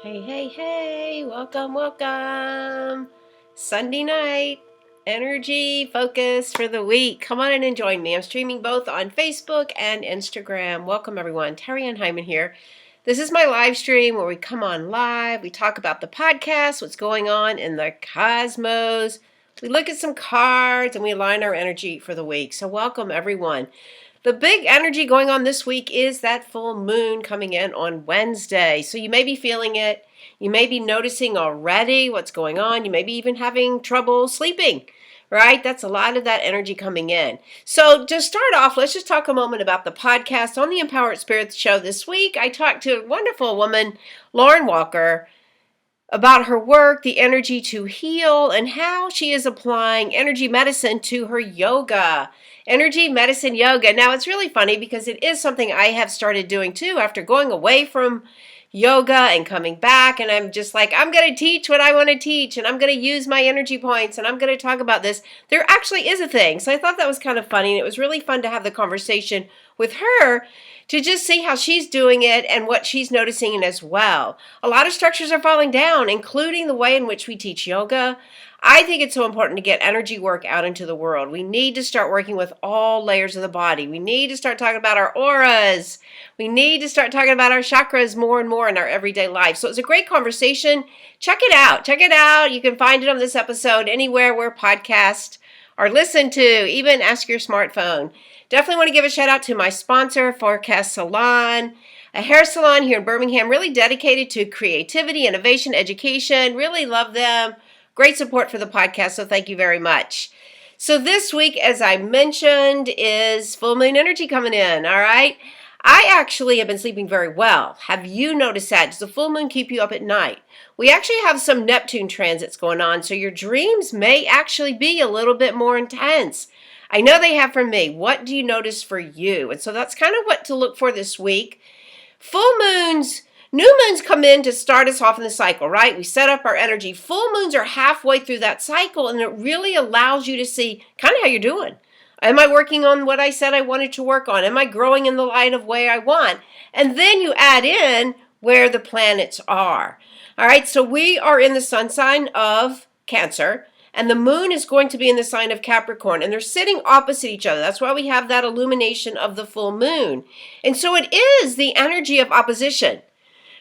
Hey, hey, hey, welcome. Sunday night, energy focus for the week. Come on in and join me. I'm streaming both on Facebook and Instagram. Welcome, everyone. Terry Ann Hyman here. This is my live stream where we come on live. We talk about the podcast, what's going on in the cosmos. We look at some cards and we align our energy for the week. So, welcome, everyone. The big energy going on this week is that full moon coming in on Wednesday. So you may be feeling it. You may be noticing already what's going on. You may be even having trouble sleeping, right? That's a lot of that energy coming in. So to start off, let's just talk a moment about the podcast. On the Empowered Spirits show this week, I talked to a wonderful woman, Lauren Walker, about her work, the energy to heal, and how she is applying energy medicine to her yoga. Energy medicine yoga. Now, it's really funny because it is something I have started doing too after going away from yoga and coming back. And I'm just like, I'm going to teach what I want to teach, and I'm going to use my energy points, and I'm going to talk about this. There actually is a thing. So I thought that was kind of funny. And it was really fun to have the conversation with her to just see how she's doing it and what she's noticing as well. A lot of structures are falling down, including the way in which we teach yoga. I think it's so important to get energy work out into the world. We need to start working with all layers of the body. We need to start talking about our auras. We need to start talking about our chakras more and more in our everyday life. So it's a great conversation. Check it out. Check it out. You can find it on this episode anywhere where podcasts are listened to, even ask your smartphone. Definitely want to give a shout out to my sponsor, Forecast Salon, a hair salon here in Birmingham, really dedicated to creativity, innovation, education. Really love them. Great support for the podcast, so thank you very much. So this week, as I mentioned, is full moon energy coming in, all right? I actually have been sleeping very well. Have you noticed that? Does the full moon keep you up at night? We actually have some Neptune transits going on, so your dreams may actually be a little bit more intense. I know they have for me. What do you notice for you? And so that's kind of what to look for this week. Full moons, new moons come in to start us off in the cycle, right? We set up our energy. Full moons are halfway through that cycle, and it really allows you to see kind of how you're doing. Am I working on what I said I wanted to work on? Am I growing in the light of way I want? And then you add in where the planets are. All right, so we are in the sun sign of Cancer, and the moon is going to be in the sign of Capricorn, and they're sitting opposite each other. That's why we have that illumination of the full moon. And so it is the energy of opposition,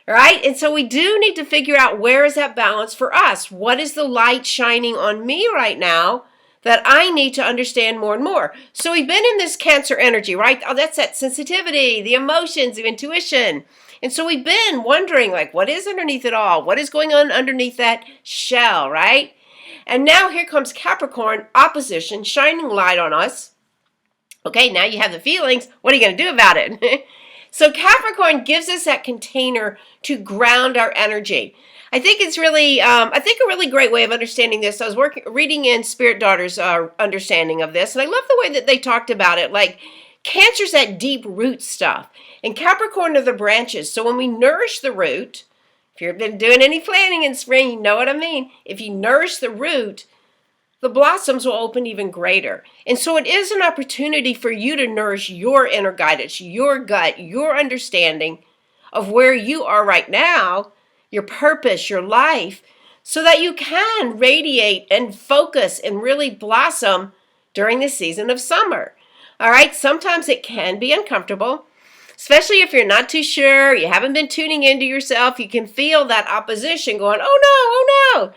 right? And so we do need to figure out, where is that balance for us? What is the light shining on me right now that I need to understand more and more? So we've been in this Cancer energy, right? Oh, that's that sensitivity, the emotions, the intuition. And so we've been wondering, like, what is underneath it all? What is going on underneath that shell, right? And now here comes Capricorn, opposition, shining light on us. Okay, now you have the feelings. What are you going to do about it? So Capricorn gives us that container to ground our energy. I think it's really, a really great way of understanding this. I was reading in Spirit Daughter's understanding of this, and I love the way that they talked about it. Like, Cancer's that deep root stuff, and Capricorn are the branches. So when we nourish the root, if you've been doing any planting in spring, you know what I mean. If you nourish the root, the blossoms will open even greater. And so it is an opportunity for you to nourish your inner guidance, your gut, your understanding of where you are right now, your purpose, your life, so that you can radiate and focus and really blossom during the season of summer. All right, sometimes it can be uncomfortable, especially if you're not too sure, you haven't been tuning into yourself. You can feel that opposition going, oh no.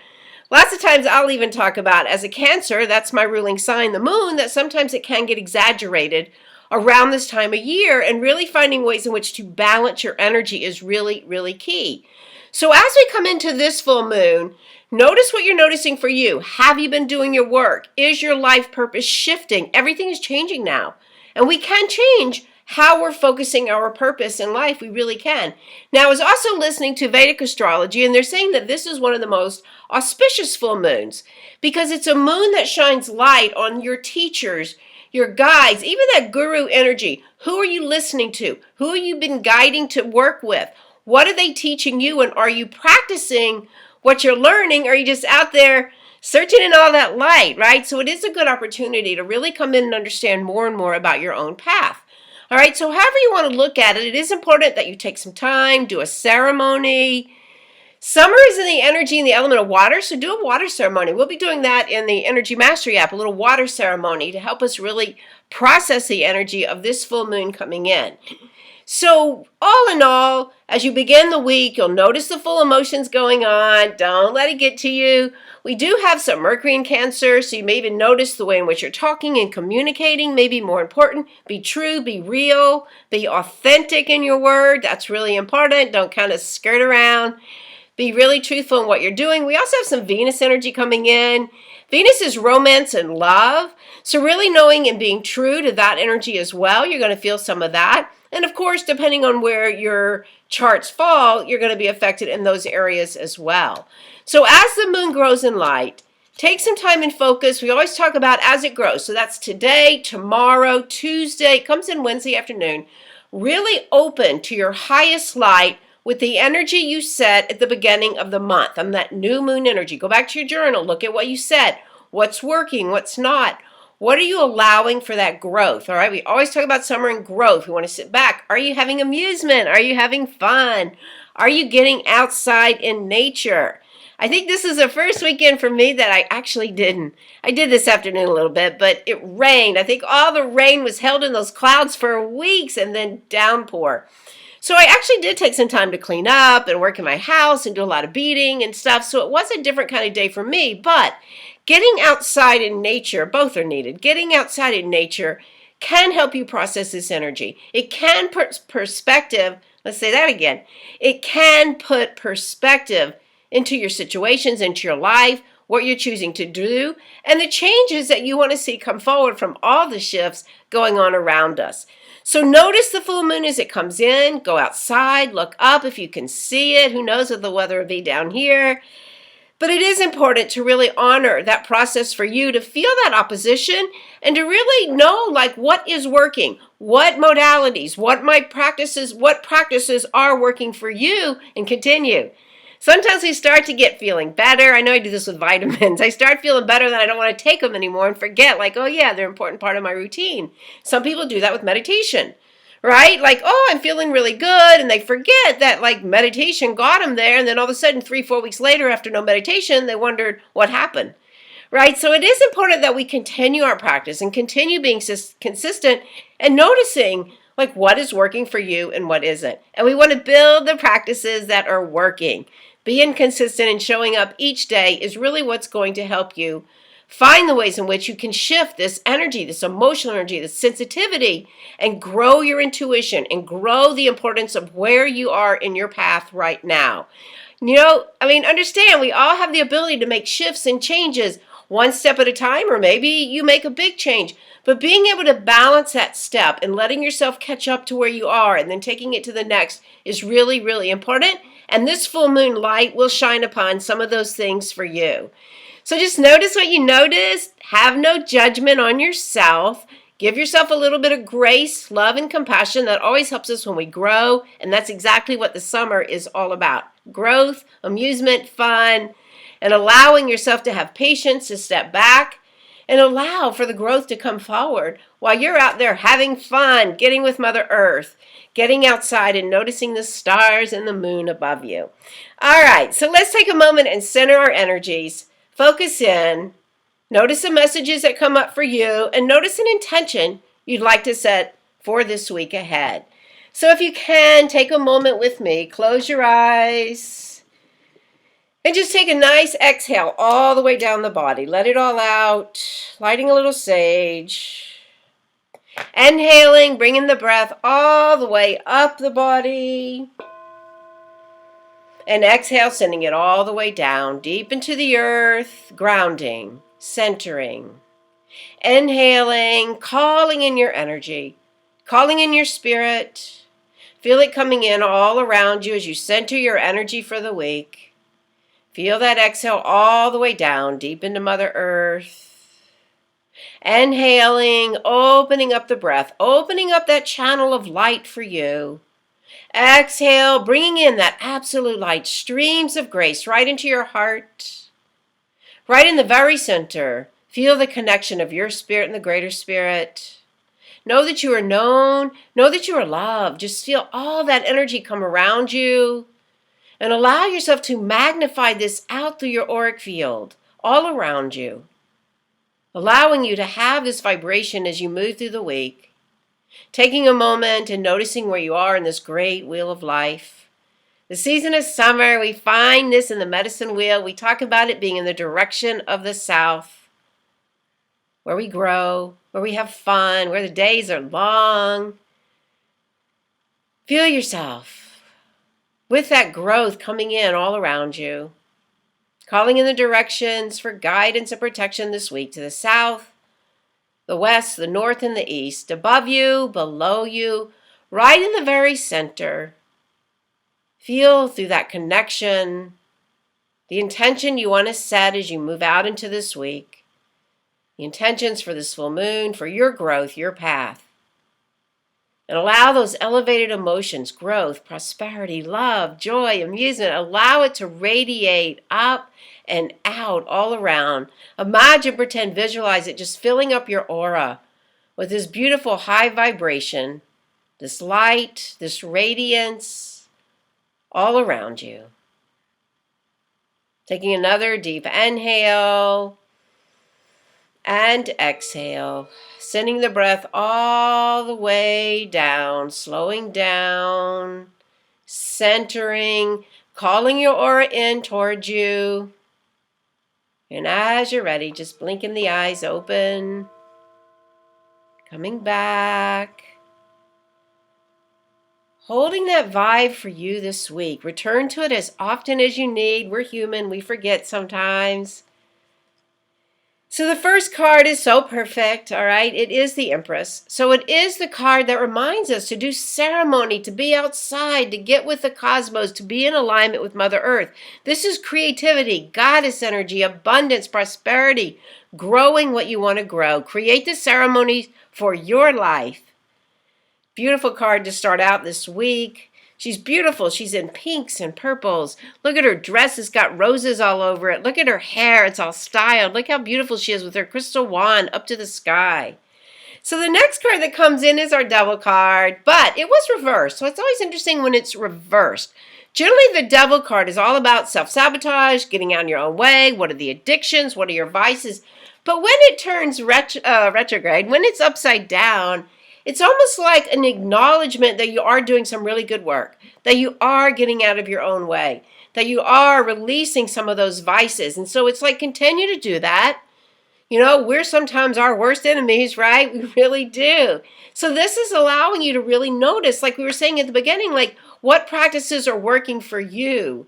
Lots of times I'll even talk about, as a Cancer, that's my ruling sign, the moon, that sometimes it can get exaggerated around this time of year, and really finding ways in which to balance your energy is really, really key. So as we come into this full moon, notice what you're noticing for you. Have you been doing your work? Is your life purpose shifting? Everything is changing now, and we can change how we're focusing our purpose in life. We really can. Now, I was also listening to Vedic astrology, and they're saying that this is one of the most auspicious full moons because it's a moon that shines light on your teachers, your guides, even that guru energy. Who are you listening to? Who have you been guiding to work with? What are they teaching you? And are you practicing what you're learning? Or are you just out there searching in all that light, right? So it is a good opportunity to really come in and understand more and more about your own path. All right, so however you want to look at it, it is important that you take some time, do a ceremony, Summer is in the energy and the element of water, so do a water ceremony. We'll be doing that in the Energy Mastery app, a little water ceremony to help us really process the energy of this full moon coming in. So, all in all, as you begin the week, you'll notice the full emotions going on. Don't let it get to you. We do have some Mercury in Cancer, so you may even notice the way in which you're talking and communicating may be more important. Be true, be real, be authentic in your word. That's really important. Don't kind of skirt around. Be really truthful in what you're doing. We also have some Venus energy coming in. Venus is romance and love. So really knowing and being true to that energy as well, you're going to feel some of that. And of course, depending on where your charts fall, you're going to be affected in those areas as well. So as the moon grows in light, take some time and focus. We always talk about as it grows. So that's today, tomorrow, Tuesday. It comes in Wednesday afternoon. Really open to your highest light with the energy you set at the beginning of the month. On that new moon energy. Go back to your journal. Look at what you said. What's working? What's not? What are you allowing for that growth? All right. We always talk about summer and growth. We want to sit back. Are you having amusement? Are you having fun? Are you getting outside in nature? I think this is the first weekend for me that I actually didn't. I did this afternoon a little bit, but it rained. I think all the rain was held in those clouds for weeks and then downpour. So I actually did take some time to clean up and work in my house and do a lot of beading and stuff. So it was a different kind of day for me. But getting outside in nature, both are needed. Getting outside in nature can help you process this energy. It can put perspective, let's say that again. It can put perspective into your situations, into your life, what you're choosing to do, and the changes that you want to see come forward from all the shifts going on around us. So notice the full moon as it comes in. Go outside, look up if you can see it. Who knows what the weather will be down here. But it is important to really honor that process for you to feel that opposition and to really know like what is working, what modalities, what practices are working for you and continue. Sometimes we start to get feeling better. I know I do this with vitamins. I start feeling better that I don't want to take them anymore and forget, like, oh yeah, they're an important part of my routine. Some people do that with meditation, right? Like, oh, I'm feeling really good, and they forget that like meditation got them there, and then all of a sudden 3-4 weeks later after no meditation, they wondered what happened, right? So it is important that we continue our practice and continue being consistent and noticing like what is working for you and what isn't. And we want to build the practices that are working. Being consistent and showing up each day is really what's going to help you find the ways in which you can shift this energy, this emotional energy, this sensitivity, and grow your intuition and grow the importance of where you are in your path right now. Understand, we all have the ability to make shifts and changes one step at a time, or maybe you make a big change. But being able to balance that step and letting yourself catch up to where you are and then taking it to the next is really, really important. And this full moon light will shine upon some of those things for you. So just notice what you notice. Have no judgment on yourself. Give yourself a little bit of grace, love, and compassion. That always helps us when we grow. And that's exactly what the summer is all about. Growth, amusement, fun, and allowing yourself to have patience, to step back, and allow for the growth to come forward while you're out there having fun, getting with Mother Earth, getting outside and noticing the stars and the moon above you. All right, so let's take a moment and center our energies, focus in, notice the messages that come up for you, and notice an intention you'd like to set for this week ahead. So if you can, take a moment with me, close your eyes, and just take a nice exhale all the way down the body. Let it all out, lighting a little sage. Inhaling, bringing the breath all the way up the body. And exhale, sending it all the way down, deep into the earth, grounding, centering. Inhaling, calling in your energy, calling in your spirit. Feel it coming in all around you as you center your energy for the week. Feel that exhale all the way down, deep into Mother Earth. Inhaling, opening up the breath, opening up that channel of light for you. Exhale, bringing in that absolute light, streams of grace right into your heart, right in the very center. Feel the connection of your spirit and the greater spirit. Know that you are known. Know that you are loved. Just feel all that energy come around you. And allow yourself to magnify this out through your auric field, all around you, allowing you to have this vibration as you move through the week, taking a moment and noticing where you are in this great wheel of life. The season of summer, we find this in the medicine wheel. We talk about it being in the direction of the south, where we grow, where we have fun, where the days are long. Feel yourself with that growth coming in all around you, calling in the directions for guidance and protection this week to the south, the west, the north, and the east, above you, below you, right in the very center. Feel through that connection, the intention you want to set as you move out into this week, the intentions for this full moon, for your growth, your path. And allow those elevated emotions, growth, prosperity, love, joy, amusement, allow it to radiate up and out all around. Imagine, pretend, visualize it just filling up your aura with this beautiful high vibration, this light, this radiance all around you. Taking another deep inhale and exhale, sending the breath all the way down, slowing down, centering, calling your aura in towards you. And as you're ready, just blinking the eyes open, coming back. Holding that vibe for you this week. Return to it as often as you need. We're human. We forget sometimes. So the first card is so perfect, all right? It is the Empress. So it is the card that reminds us to do ceremony, to be outside, to get with the cosmos, to be in alignment with Mother Earth. This is creativity, goddess energy, abundance, prosperity, growing what you want to grow. Create the ceremonies for your life. Beautiful card to start out this week. She's beautiful. She's in pinks and purples. Look at her dress. It's got roses all over it. Look at her hair. It's all styled. Look how beautiful she is with her crystal wand up to the sky. So the next card that comes in is our Devil card, but it was reversed. So it's always interesting when it's reversed. Generally, the Devil card is all about self-sabotage, getting out of your own way. What are the addictions? What are your vices? But when it turns retrograde, when it's upside down, it's almost like an acknowledgement that you are doing some really good work, that you are getting out of your own way, that you are releasing some of those vices. And so it's like, continue to do that. You know, we're sometimes our worst enemies, right? We really do. So this is allowing you to really notice, like we were saying at the beginning, like what practices are working for you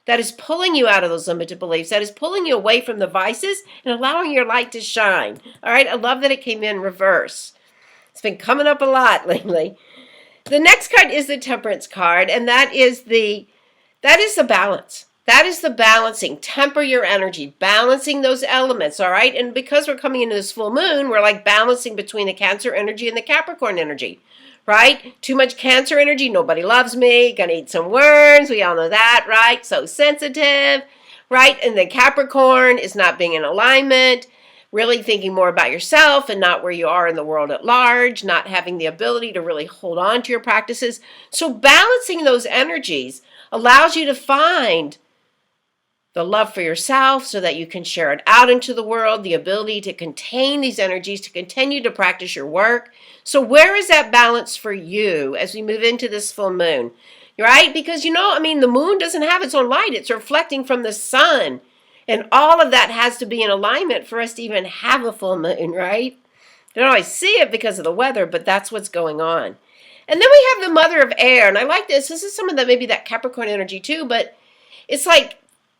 that is pulling you out of those limited beliefs, that is pulling you away from the vices and allowing your light to shine. All right, I love that it came in reverse. It's been coming up a lot lately. The next card is the Temperance card, and that is the balance. That is the balancing. Temper your energy, balancing those elements, all right? And because we're coming into this full moon, we're like balancing between the Cancer energy and the Capricorn energy, right? Too much Cancer energy, nobody loves me, gonna eat some worms, we all know that, right? So sensitive, right? And the Capricorn is not being in alignment, really thinking more about yourself and not where you are in the world at large, not having the ability to really hold on to your practices. So balancing those energies allows you to find the love for yourself so that you can share it out into the world, the ability to contain these energies, to continue to practice your work. So where is that balance for you as we move into this full moon, right? Because, you know, I mean, the moon doesn't have its own light. It's reflecting from the sun. And all of that has to be in alignment for us to even have a full moon, right? You don't always see it because of the weather, but that's what's going on. And then we have the Mother of Air, and I like this. This is some of the, maybe that Capricorn energy too, but it's like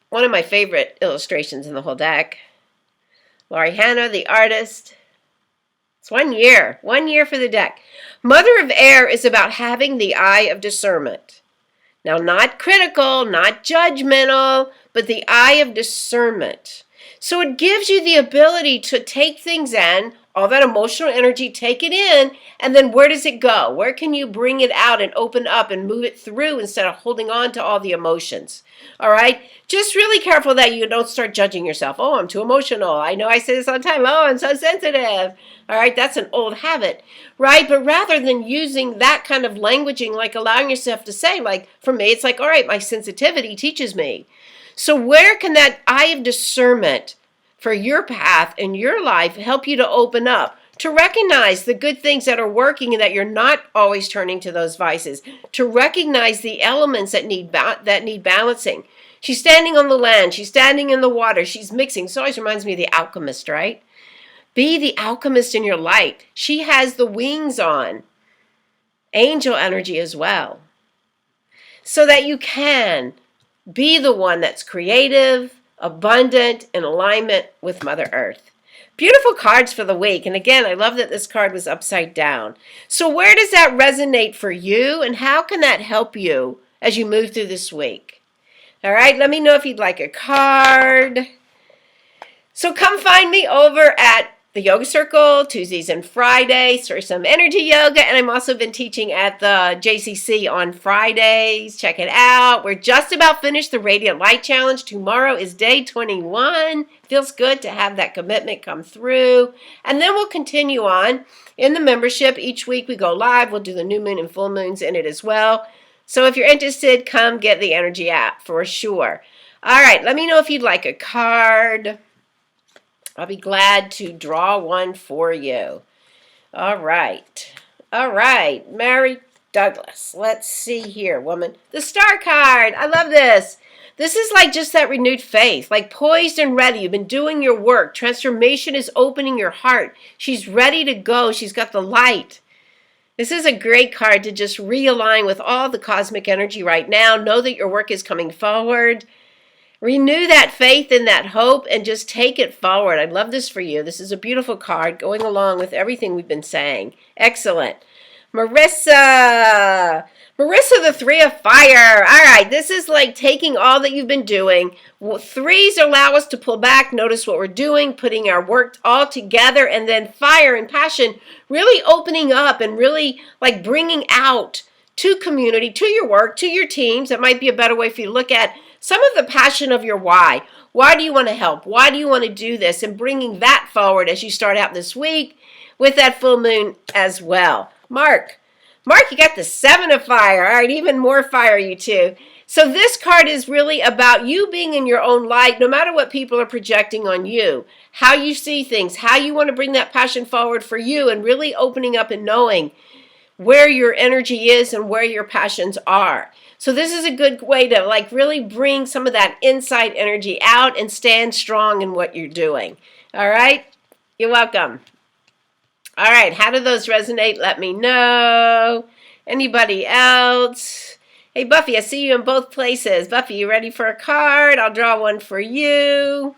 one of my favorite illustrations in the whole deck. Laurie Hanna, the artist. It's 1 year. 1 year for the deck. Mother of Air is about having the eye of discernment. Now, not critical, not judgmental, but the eye of discernment. So it gives you the ability to take things in, all that emotional energy, take it in, and then where does it go? Where can you bring it out and open up and move it through instead of holding on to all the emotions? All right? Just really careful that you don't start judging yourself. Oh, I'm too emotional. I know I say this all the time. Oh, I'm so sensitive. All right? That's an old habit, right? But rather than using that kind of languaging, like allowing yourself to say, like, for me, it's like, all right, my sensitivity teaches me. So where can that eye of discernment for your path in your life help you to open up, to recognize the good things that are working and that you're not always turning to those vices, to recognize the elements that need balancing. She's standing on the land, she's standing in the water, she's mixing. So it always reminds me of the alchemist, right? Be the alchemist in your light. She has the wings on, angel energy as well, so that you can be the one that's creative, abundant, in alignment with Mother Earth. Beautiful cards for the week. And again, I love that this card was upside down. So where does that resonate for you, and how can that help you as you move through this week? All right, let me know if you'd like a card. So come find me over at the Yoga Circle, Tuesdays and Fridays for some energy yoga. And I'm also been teaching at the JCC on Fridays. Check it out. We're just about finished the Radiant Light Challenge. Tomorrow is day 21. Feels good to have that commitment come through. And then we'll continue on in the membership. Each week we go live. We'll do the new moon and full moons in it as well. So if you're interested, come get the energy app for sure. All right, let me know if you'd like a card. I'll be glad to draw one for you. All right. Mary Douglas. Let's see here, woman. The Star card. I love this. This is like just that renewed faith, like poised and ready. You've been doing your work. Transformation is opening your heart. She's ready to go. She's got the light. This is a great card to just realign with all the cosmic energy right now. Know that your work is coming forward. Renew that faith and that hope and just take it forward. I love this for you. This is a beautiful card going along with everything we've been saying. Excellent. Marissa, the Three of Fire. All right, this is like taking all that you've been doing. Threes allow us to pull back, notice what we're doing, putting our work all together, and then fire and passion really opening up and really like bringing out to community, to your work, to your teams. That might be a better way for you to look at some of the passion of your why. Why do you want to help? Why do you want to do this? And bringing that forward as you start out this week with that full moon as well. Mark, you got the Seven of Fire. All right, even more fire, you two. So this card is really about you being in your own light, no matter what people are projecting on you, how you see things, how you want to bring that passion forward for you, and really opening up and knowing where your energy is and where your passions are. So this is a good way to like really bring some of that inside energy out and stand strong in what you're doing. All right? You're welcome. All right, how do those resonate? Let me know. Anybody else? Hey, Buffy, I see you in both places. Buffy, you ready for a card? I'll draw one for you.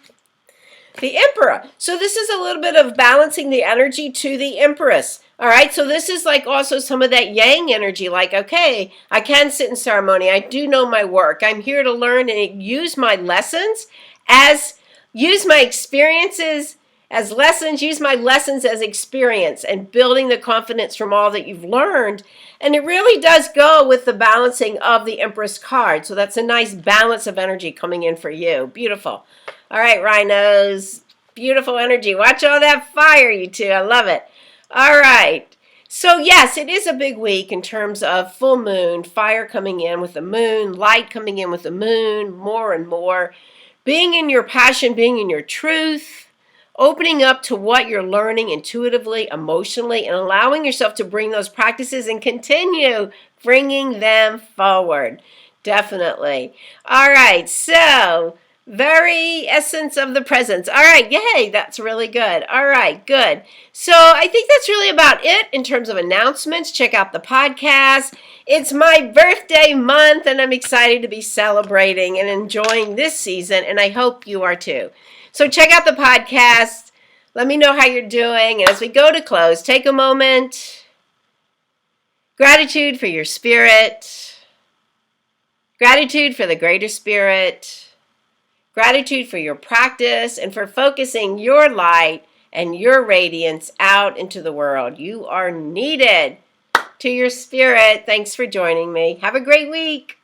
The Emperor. So this is a little bit of balancing the energy to the Empress. All right, so this is like also some of that yang energy, like, okay, I can sit in ceremony. I do know my work. I'm here to learn and use my lessons use my experiences as lessons, use my lessons as experience and building the confidence from all that you've learned. And it really does go with the balancing of the Empress card. So that's a nice balance of energy coming in for you. Beautiful. All right, rhinos. Beautiful energy. Watch all that fire, you two. I love it. All right. So yes, it is a big week in terms of full moon, fire coming in with the moon, light coming in with the moon, more and more. Being in your passion, being in your truth, opening up to what you're learning intuitively, emotionally, and allowing yourself to bring those practices and continue bringing them forward. Definitely. All right. So very essence of the presence. All right, yay, that's really good. All right, good. So I think that's really about it in terms of announcements. Check out the podcast. It's my birthday month, and I'm excited to be celebrating and enjoying this season, and I hope you are too. So check out the podcast. Let me know how you're doing, and as we go to close, take a moment. Gratitude for your spirit. Gratitude for the greater spirit. Gratitude for your practice and for focusing your light and your radiance out into the world. You are needed. To your spirit, thanks for joining me. Have a great week.